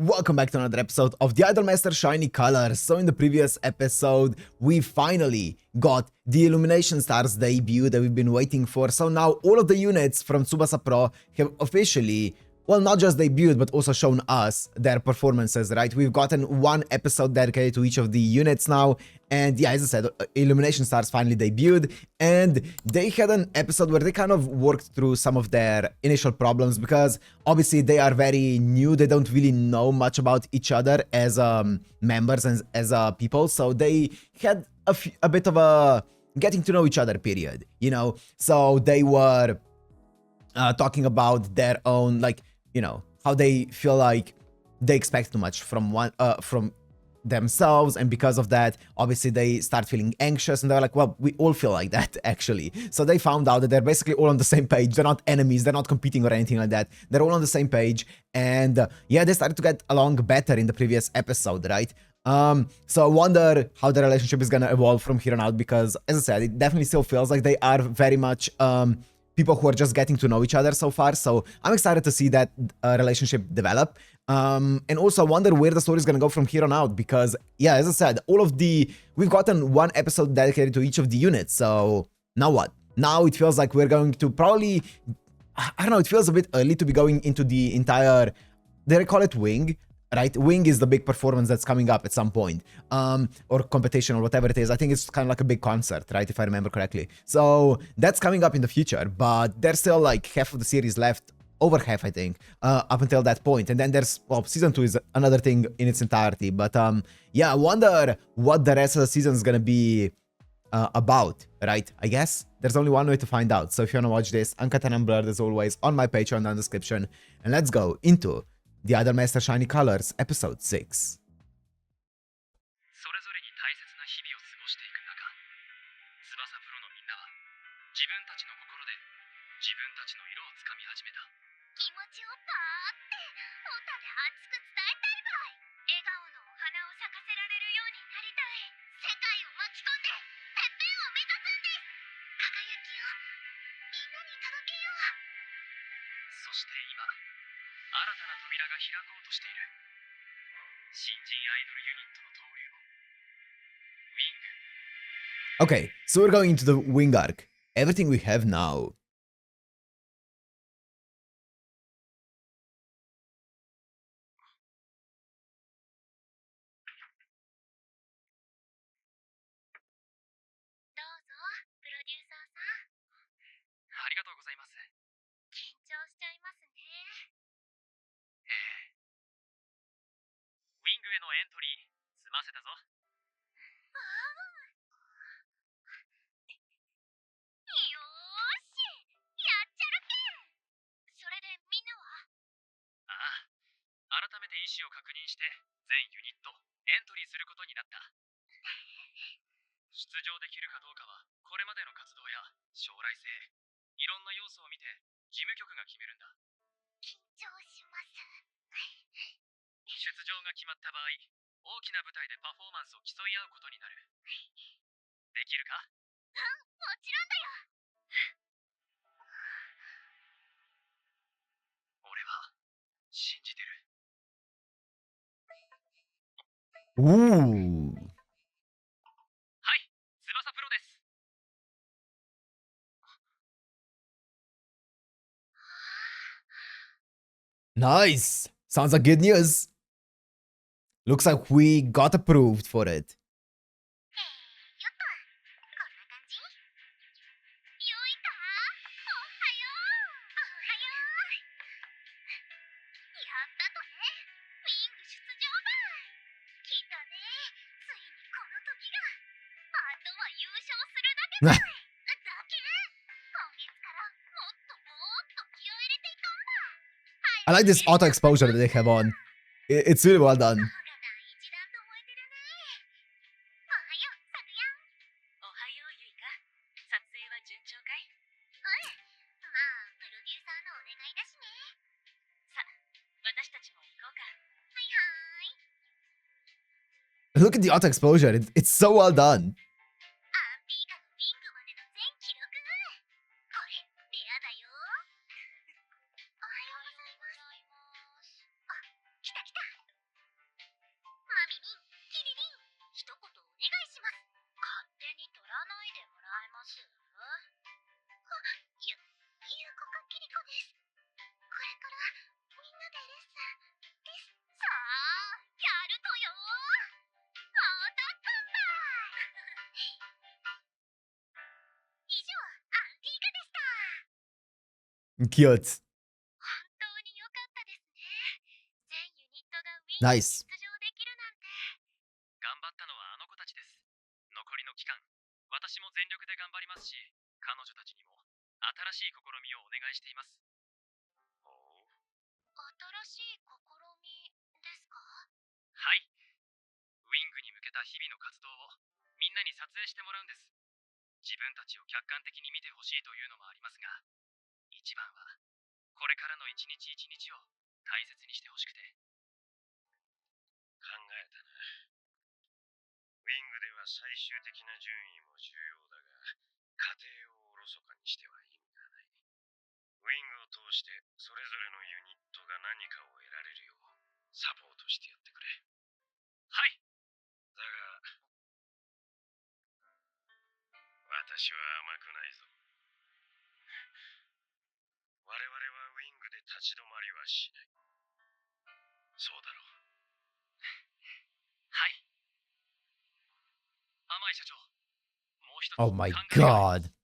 Welcome back to another episode of the Idolmaster Shiny Colors. So in the previous episode, we finally got the Illumination Stars debut that we've been waiting for. So now all of the units from Tsubasa Pro have officially, well, not just debuted, but also shown us their performances, right? We've gotten one episode dedicated to each of the units now. And yeah, as I said, Illumination Stars finally debuted. And they had an episode where they kind of worked through some of their initial problems because obviously they are very new. They don't really know much about each other as members and as people. So they had a bit of a getting to know each other period, you know? So they were talking about their own, like, you know, how they feel like they expect too much from from themselves, and because of that obviously they start feeling anxious, and they're like, well, we all feel like that actually. So they found out that they're basically all on the same page. They're not enemies, they're not competing or anything like that. They're all on the same page, and yeah, they started to get along better in the previous episode, right? So I wonder how the relationship is gonna evolve from here on out, because as I said, it definitely still feels like they are very much people who are just getting to know each other so far. So I'm excited to see that relationship develop. And also I wonder where the story is going to go from here on out, because yeah, as I said, we've gotten one episode dedicated to each of the units. So now what? Now it feels like we're going to probably, I don't know, it feels a bit early to be going into the entire, they call it W.I.N.G, right? W.I.N.G is the big performance that's coming up at some point, or competition or whatever it is. I think it's kind of like a big concert, right? If I remember correctly. So that's coming up in the future, but there's still like half of the series left, over half, I think, up until that point. And then there's, well, season 2 is another thing in its entirety. But yeah, I wonder what the rest of the season is gonna be about, right? I guess there's only one way to find out. So if you want to watch this, Uncut and Unblurred as always on my Patreon down in the description. And let's go into the Idolmaster Shiny Colors, Episode 6. それぞれに大切な日々を過ごしていく中、翼プロのみんなは自分たちの心で自分たちの色をつかみ始めた。気持ちをパーって歌で熱く伝えたいばい。笑顔のお花を咲かせられるようになりたい。世界を巻き込んでてっぺんを目指すんです。輝きをみんなに届けよう。そして今、新たな扉が開こうとしている。新人アイドルユニットの登竜門、W.I.N.G。 Okay, so we're going into the W.I.N.G arc. Everything we have now. W.I.N.G へのエントリー済ませたぞ。よーし、やっちゃるけん。それでみんなは？ああ、改めて意思を確認して全ユニットエントリーすることになった。出場できるかどうかはこれまでの活動や将来性、いろんな要素を見て事務局が決めるんだ。緊張します。出場が決まった場合、大きな舞台でパフォーマンスを競い合うことになる。できるか？うん、もちろんだよ。俺は信じてる。はい、翼プロです。Nice! Sounds like good news. Looks like we got approved for it. I like this auto exposure that they have on. It's really well done. Look at the auto exposure. It's so well done. Cute. 本当に良かったですね。全ユニットがウィングに Nice. 出場できるなんて。頑張ったのはあの子たちです。残りの期間、私も全力で頑張りますし、彼女たちにも新しい試みをお願いしています。ほう。新しい試みですか？はい。ウィングに向けた日々の活動をみんなに撮影してもらうんです。自分たちを客観的に見てほしいというのもありますが、一番はこれからの一日一日を大切にしてほしくて。考えたな。ウィングでは最終的な順位も重要だが、過程をおろそかにしては意味がない。ウィングを通してそれぞれのユニットが何かを得られるようサポートしてやってくれ。はい。だが、私は甘くないぞ。我々はウィングで立ち止まりはしない。そうだろう。はい。甘い社長、もう一つ Oh my 考えがあります。 god.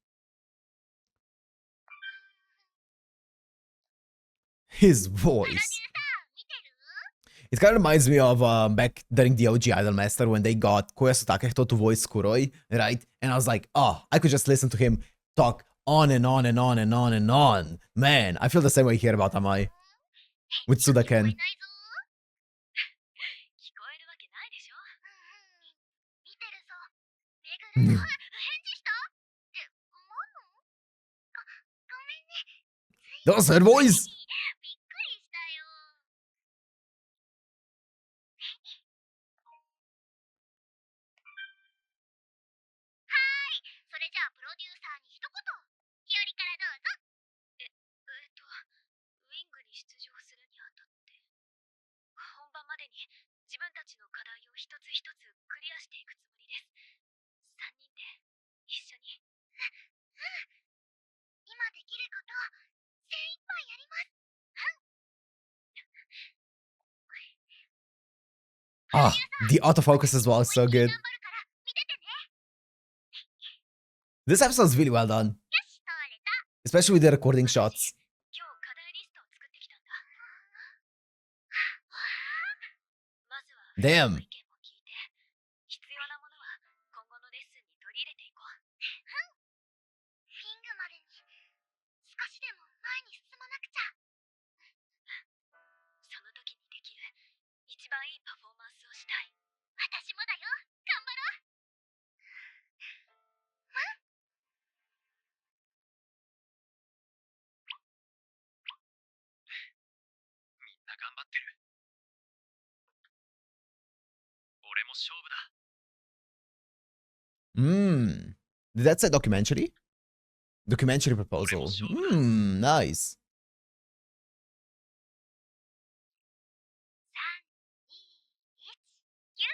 His プロデュー voice. サー見てる？ It kind of reminds me of back during the OG Idolmaster when they got Koyasu Takehito to voice Kuroi, right? And I was like, oh, I could just listen to him talk on and on and on and on and on. Man, I feel the same way here about Amai 返 with 事が聞こえ Sudaken. ないぞ。聞こえるわけないでしょ。見てるぞ。めぐる。返事した？って、マノ？ごめんね。つい That was her voice. びっくりしたよ。それじゃあプロデューサーに一言。日和からどうぞ。ウィングに出場するにあたって、本番までに自分たちの課題を一つ一つクリアしていくつもりです。3人で一緒に。今できること精一杯やります。Ah, the autofocus as well is so good. 頑張るから見ててね。 This episode's really well done, よし、通れた。 especially with the recording shots. 今日課題リストを作ってきたんだ。まずは Damn. 意見を聞いて、必要なものは今後のレッスンに取り入れていこう。フィングまでに少しでも前に進まなくちゃ。その時にできる一番いいパフォーマンスをしたい。私もだよ。頑張ろう。みんな頑張ってる。俺も勝負だ。That's a documentary? Documentary proposal. Nice. 3、2、1、9。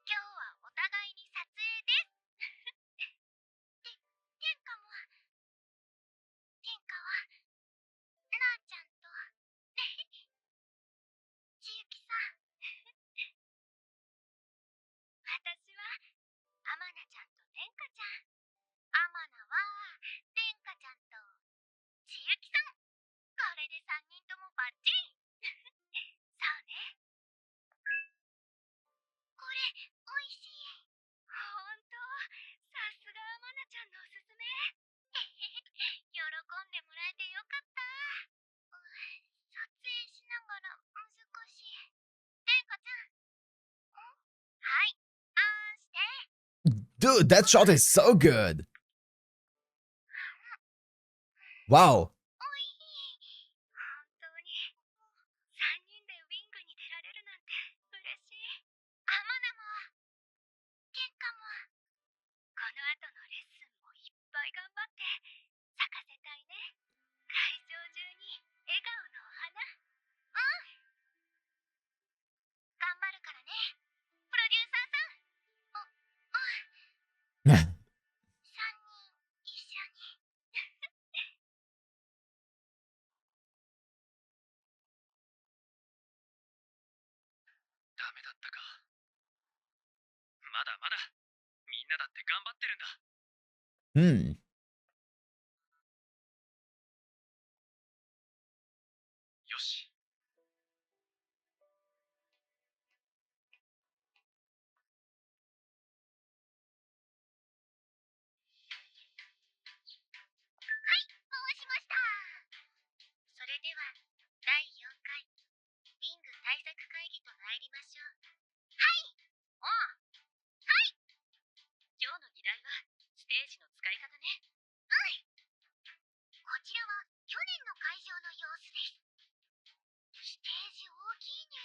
今日はお互いに撮影です。天下は、なあちゃんと、ちゆきさん。私は、あまなちゃんと天下ちゃん。あまなは、天下ちゃんと、ちゆきさん。これで3人ともバッチリ。そうね。これ、おいしい。ほんと、さすがあまなちゃんのおすすめ。喜んでもらえてよかった。撮影しながら難しい。天下ちゃん。はい、あーんして。 Dude, that shot is so good. Wow. おいしい。本当に。3人でウィングに出られるなんて嬉しい。あまなも、天下も、この後のレッスンもいっぱい頑張って咲かせたいね。会場中に笑顔のお花。頑張るからね、プロデューサーさん。3人一緒に。ダメだったか。まだまだ。みんなだって頑張ってるんだ。会議と参りましょう。はい。おう。はい。今日の議題はステージの使い方ね。うん。こちらは去年の会場の様子です。ステージ大きいね。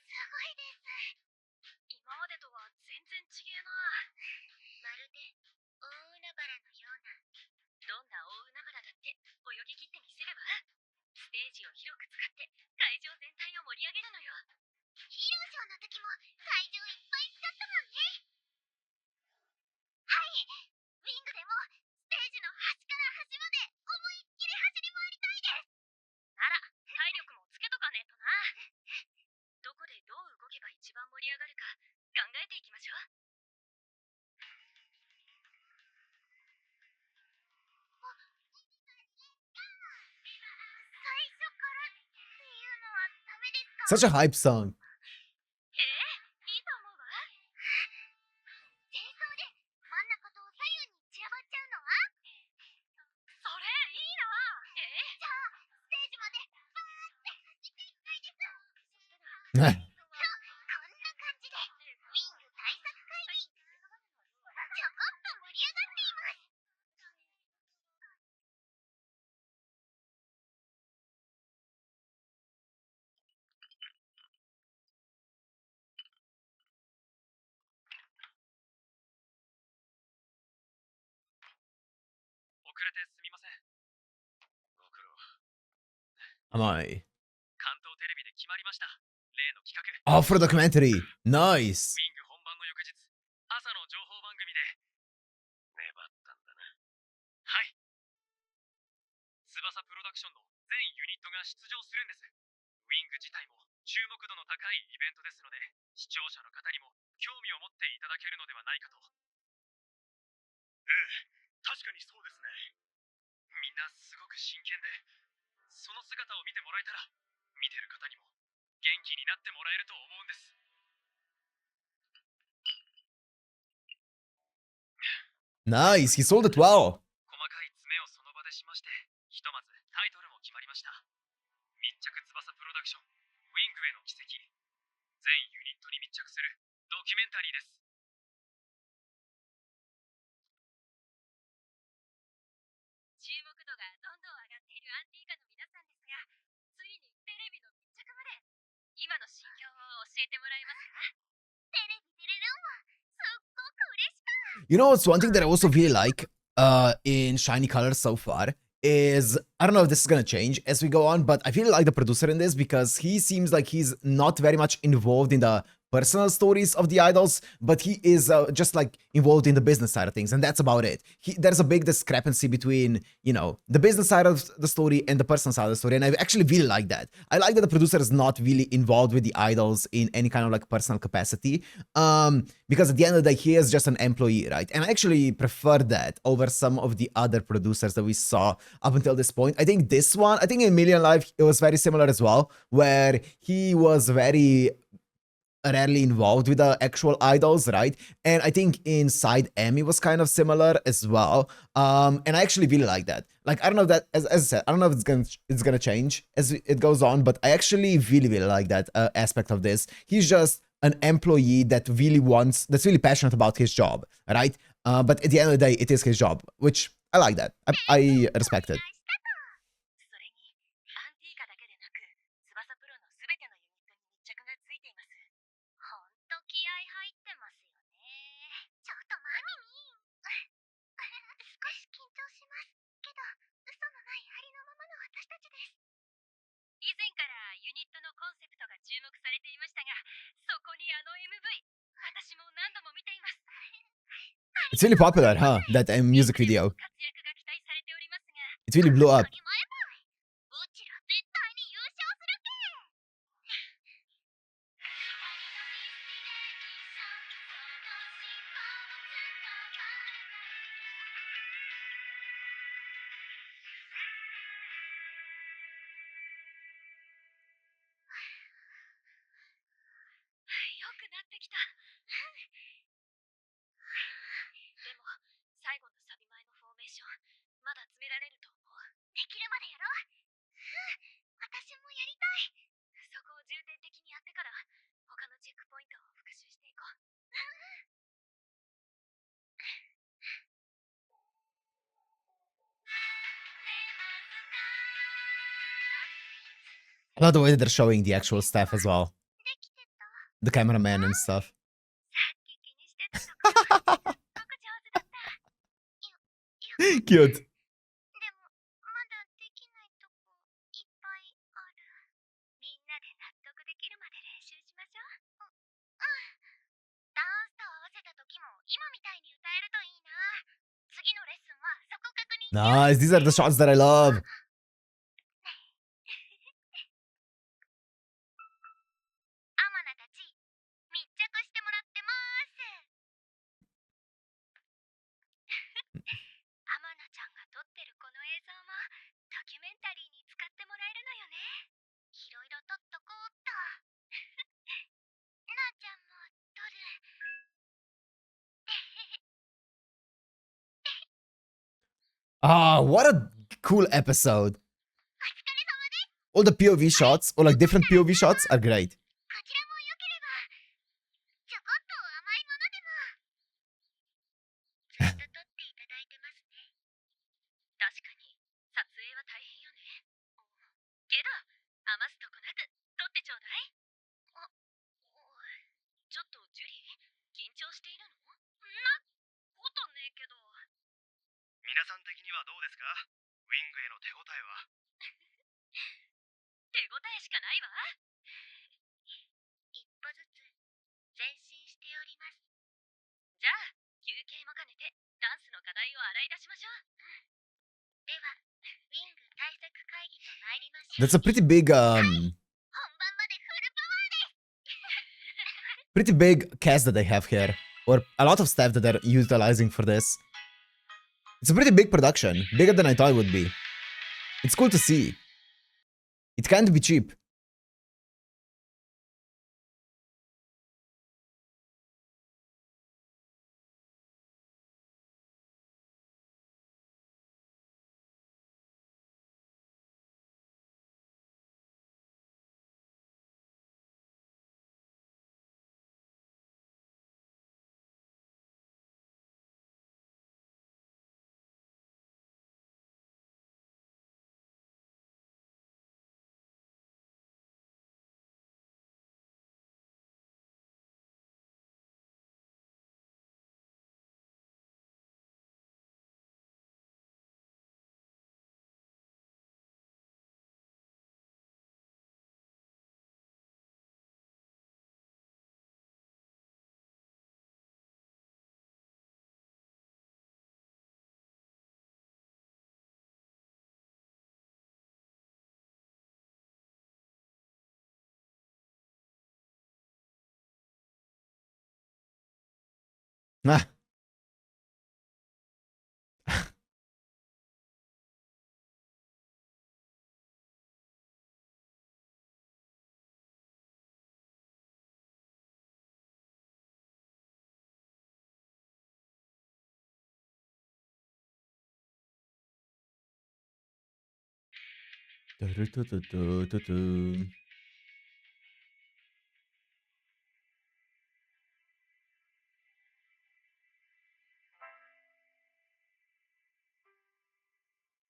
すごいです。今までとは全然違えな。まるで大海原のような。どんな大海原だって泳ぎ切ってみせれば、ステージを広く使って会場全体を盛り上げるのよ。ヒーローショーの時も会場いっぱい使ったもんね。はい。ウィングでもステージの端から端まで思いっきり走り回りたいです。なら体力もつけとかねえとな。どこでどう動けば一番盛り上がるか考えていきましょう。最初からっていうのはダメですか？ Such a hype song. いいと思うわ。前奏で真ん中と左右に散らばっちゃうのは？それいいな。じゃあステージまでバーって走っていきたいです。こんな感じでウィング対策会議ちょこっと盛り上がっています。遅れてすみません。ご苦労。Am I? 関東テレビで決まりました。例の企画。Oh, for a documentary. ウ Nice. ィング本番の翌日、朝の情報番組で粘ったんだな。はい。翼プロダクションの全ユニットが出場するんです。ウィング自体も注目度の高いイベントですので、視聴者の方にも興味を持っていただけるのではないかと。ええ、確かにそうですね。みんなすごく真剣で、その姿を見てもらえたら、見てる方にも元気になってもらえると思うんです。Nice. He sold it well. 細かい詰めをその場でしまして、ひとまずタイトルも決まりました。密着翼プロダクション、ウィングへの奇跡。全ユニットに密着するドキュメンタリーです。注目度がどんどん上がっているアンティーカの皆さんですが、ついにテレビの密着まで。今の心境を教えてもらえますか？テレビ出れるんはすっごく嬉しかった。You know, it's one thing that I also really like in Shiny Colors so far is I don't know if this is gonna change as we go on, but I really like the producer in this because he seems like he's not very much involved in the personal stories of the idols, but he is just like involved in the business side of things, and that's about it. There's a big discrepancy between, you know, the business side of the story and the personal side of the story, and I actually really like that. I like that the producer is not really involved with the idols in any kind of like personal capacity, because at the end of the day, he is just an employee, right? And I actually prefer that over some of the other producers that we saw up until this point. I think this one, I think in Million Life, it was very similar as well, where he was very rarely involved with the actual idols, right? And I think inside Emmy was kind of similar as well. And I actually really like that. Like, I don't know if that, as I said, I don't know if it's gonna change as it goes on, but I actually really like that aspect of this. He's just an employee that really wants, that's really passionate about his job, right? But at the end of the day, it is his job, which I like that. I respect it. それに、アンティーカだけでなく、翼プロのすべてのユニットに密着がついています。ほんと気合入ってますよね。ちょっとマミミン。少し緊張しますけど、嘘のないありのままの私たちです。以前からユニットのコンセプトが注目されていましたが、そこにあの MV、私も何度も見ています。It's really popular, huh? That music video. 活躍が期待されておりますが、It really blew up. うちら絶対に優勝するって。よくなってきた。でも、最後のサビ前のフォーメーション、まだ詰められると思う。できるまでやろう。私もやりたい。そこを重 love the way that they're showing the actual staff as well. The cameraman and stuff. Cute. ナイス These are the shots that I love. ああ、what a cool episode. All the POV shots, or like different POV shots, are great. 皆さん的にはどうですか？ウィングへの手応えは。手応えしかないわ。一歩ずつ前進しております。じゃあ休憩も兼ねてダンスの課題を洗い出しましょう。ではウィング対策会議と参りましょう。 That's a pretty big 本番までフルパワーです。 pretty big cast that they have here, or a lot of staff that they're utilizing for this. It's a pretty big production, bigger than I thought it would be. It's cool to see. It can't be cheap. Ah. Du-du-du-du-du-du-du.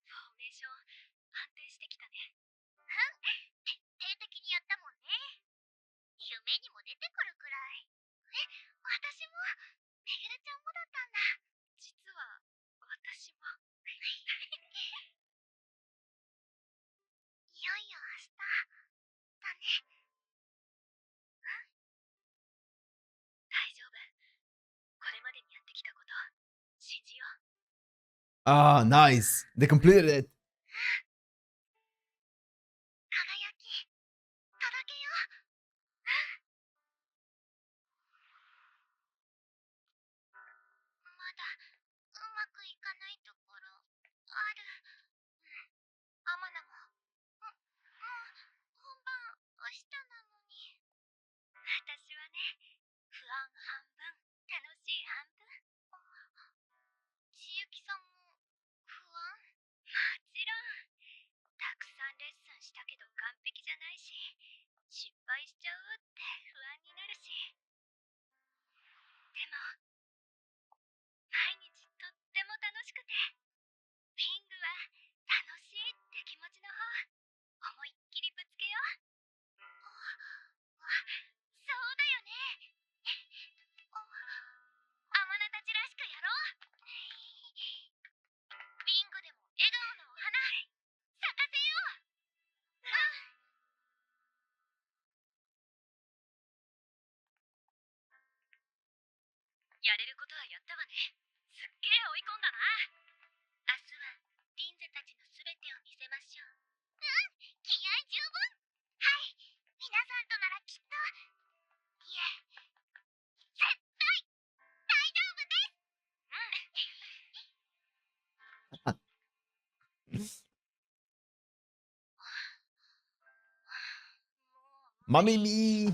フォーメーション安定してきたね。徹底的にやったもんね。夢にも出てくるくらい。私もめぐるちゃんもだったんだ。実は私も。いよいよ明日だね。大丈夫。これまでにやってきたこと信じよう。 Ah, nice. They completed it. 輝き届けよう。まだうまくいかないところある。アマナも。もう本番明日なのに。私はね、不安半分、楽しい半分。千雪さんも不安？もちろん。たくさんレッスンしたけど完璧じゃないし、失敗しちゃうって不安になるし。でも毎日とっても楽しくて、ウィングは楽しいって気持ちの方思いっきりぶつけよう。やれることはやったわね。すっげえ追い込んだな。明日はリンゼたちのすべてを見せましょう。気合十分。はい、皆さんとならきっと。いえ、絶対大丈夫です。Mommy me.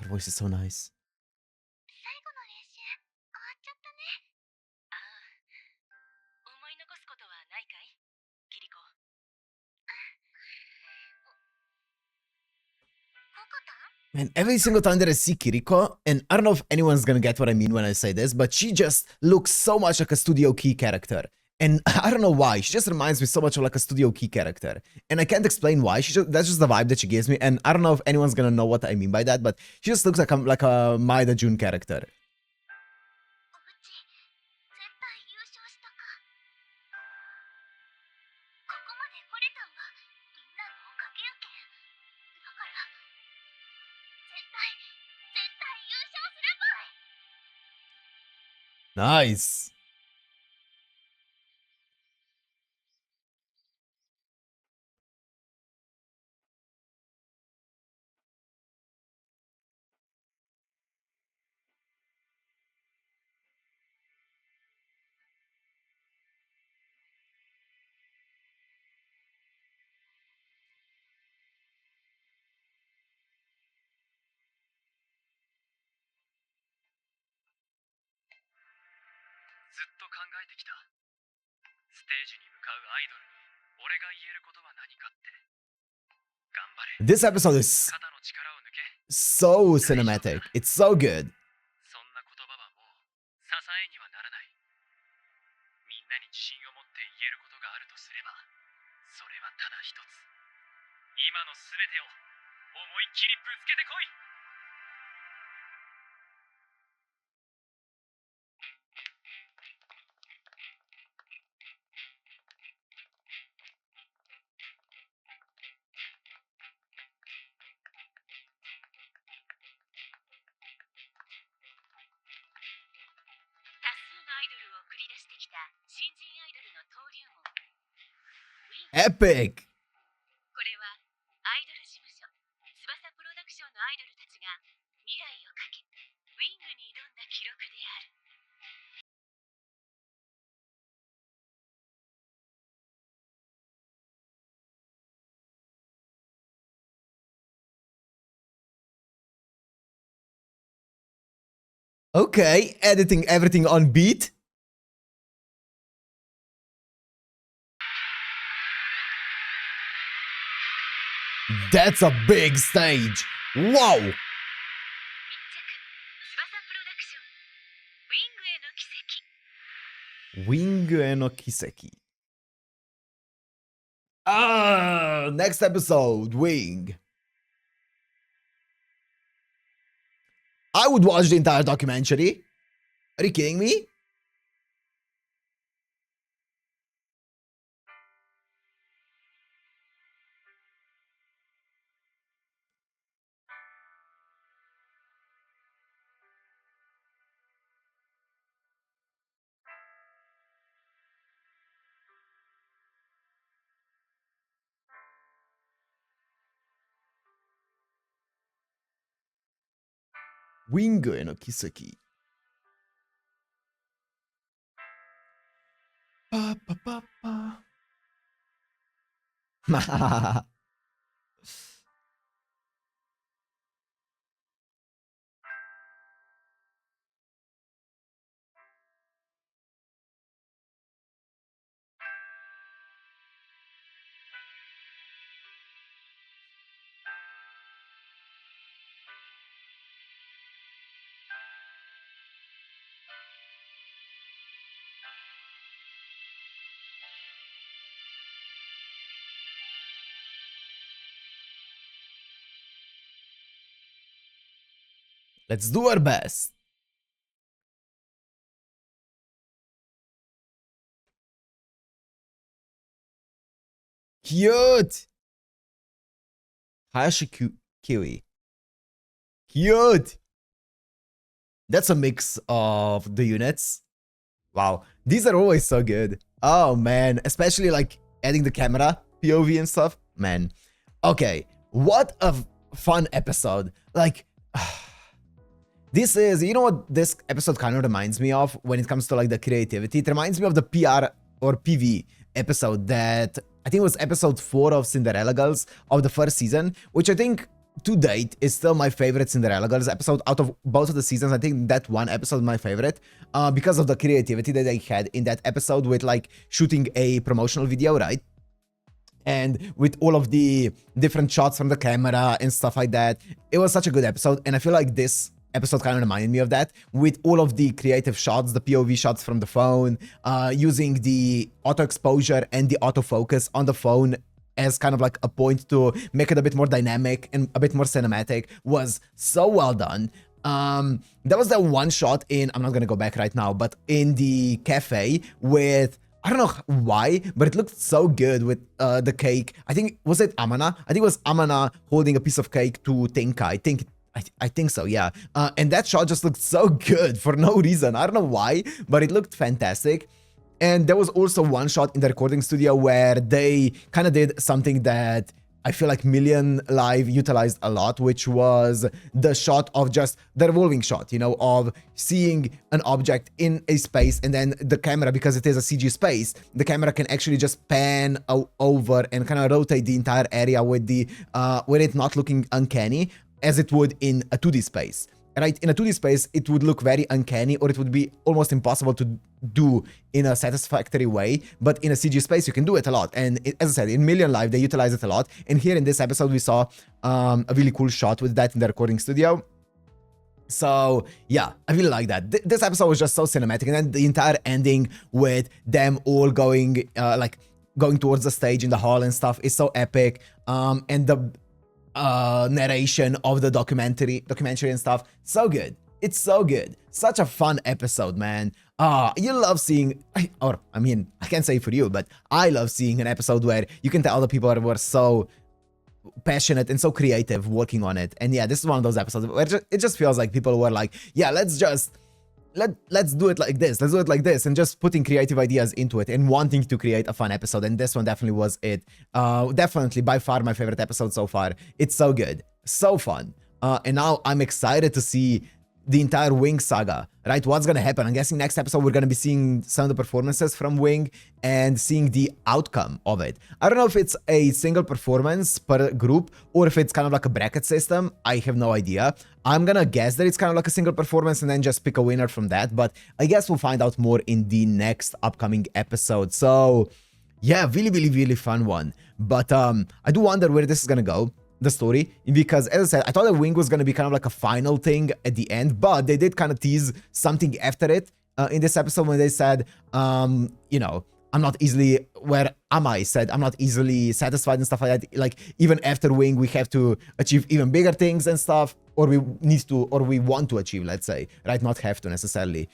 Her voice is so nice. 最後の練習終わっちゃったね。ああ、思い残すことはないかい、キリコ。ココタン？ Man, every single time that I see Kiriko, and I don't know if anyone's gonna get what I mean when I say this, but she just looks so much like a Studio Key character. And I don't know why. She just reminds me so much of like a Studio Key character. And I can't explain why. That's just the vibe that she gives me. And I don't know if anyone's gonna know what I mean by that, but she just looks like a Maeda June character. うち絶対優勝したか。ここまで来れたんはみんなのおかげやけん。だから絶対優勝するばい。 Nice.ずっと考えてきた。ステージに向かうアイドルに俺が言えることは何かって。頑張れ。 This episode is 肩の力を抜け。 so cinematic. It's so good. そんな言葉はもう支えにはならない。みんなに自信を持って言えることがあるとすれば、それはただ一つ。今のすべてを思いっきりぶつけてこい。多数のアイドルを送り出してきた新人アイドルの登竜門。Epic. これはアイドル事務所翼プロダクションのアイドルたちが未来をかけウィングに挑んだ記録である。 Okay, editing everything on beat. That's a big stage. Wow. 密着翼プロダクションウィングへの奇跡。 Wing no Kiseki. Ah, next episode, Wing. I would watch the entire documentary. Are you kidding me? Wing no Kiseki. Pa, pa, pa, pa. Let's do our best. Cute. Hayashi Kiwi. Cute. That's a mix of the units. Wow, these are always so good. Oh man, especially like adding the camera POV and stuff. Man, okay, what a fun episode. Like, this is, you know what this episode kind of reminds me of when it comes to like the creativity? It reminds me of the PR or PV episode that I think was episode 4 of Cinderella Girls of the first season, which I think to date is still my favorite Cinderella Girls episode out of both of the seasons. I think that one episode is my favorite because of the creativity that they had in that episode with like shooting a promotional video, right? And with all of the different shots from the camera and stuff like that. It was such a good episode, and I feel like this episode kind of reminded me of that, with all of the creative shots, the POV shots from the phone, using the auto exposure and the autofocus on the phone as kind of like a point to make it a bit more dynamic and a bit more cinematic was so well done. There was that one shot in, I'm not gonna go back right now, but in the cafe with, I don't know why, but it looked so good with the cake. I think, was it Amana? I think it was Amana holding a piece of cake to Tinka. I think so, yeah. And that shot just looked so good for no reason. I don't know why, but it looked fantastic. And there was also one shot in the recording studio where they kind of did something that I feel like Million Live utilized a lot, which was the shot of just the revolving shot, you know, of seeing an object in a space, and then the camera, because it is a CG space, the camera can actually just pan over and kind of rotate the entire area with the with it not looking uncanny as it would in a 2D space. Right, in a 2D space, it would look very uncanny, or it would be almost impossible to do in a satisfactory way. But in a CG space, you can do it a lot. And as I said, in Million Live, they utilize it a lot. And here in this episode, we saw a really cool shot with that in the recording studio. So yeah, I really like that. This episode was just so cinematic, and then the entire ending with them all going going towards the stage in the hall and stuff is so epic. And the narration of the documentary and stuff, so good. It's so good. Such a fun episode, man. You love seeing, I can't say for you, but I love seeing an episode where you can tell the people were so passionate and so creative working on it. And yeah, this is one of those episodes where it just feels like people were like, yeah, let's do it like this, let's do it like this, and just putting creative ideas into it and wanting to create a fun episode. And this one definitely was it. Definitely by far my favorite episode so far. It's so good, so fun. And now I'm excited to see the entire W.I.N.G saga, right? What's gonna happen? I'm guessing next episode we're gonna be seeing some of the performances from W.I.N.G and seeing the outcome of it. I don't know if it's a single performance per group or if it's kind of like a bracket system. I have no idea. I'm gonna guess that it's kind of like a single performance and then just pick a winner from that, but I guess we'll find out more in the next upcoming episode. So yeah, really fun one. But I do wonder where this is gonna go, the story, because as I said, I thought that W.I.N.G was going to be kind of like a final thing at the end, but they did kind of tease something after it in this episode when they said, you know, I'm not easily, where Amai said, I'm not easily satisfied and stuff like that. Like, even after W.I.N.G, we have to achieve even bigger things and stuff, or we need to, or we want to achieve, let's say, right? Not have to necessarily.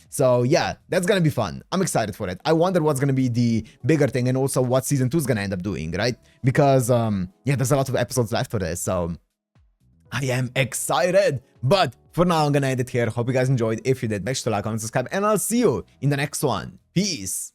So yeah, that's gonna be fun. I'm excited for it. I wonder what's gonna be the bigger thing, and also what season 2 is gonna end up doing, right? Because yeah, there's a lot of episodes left for this, so I am excited. But for now, I'm gonna end it here. Hope you guys enjoyed. If you did, make sure to like, comment, subscribe, and I'll see you in the next one. Peace.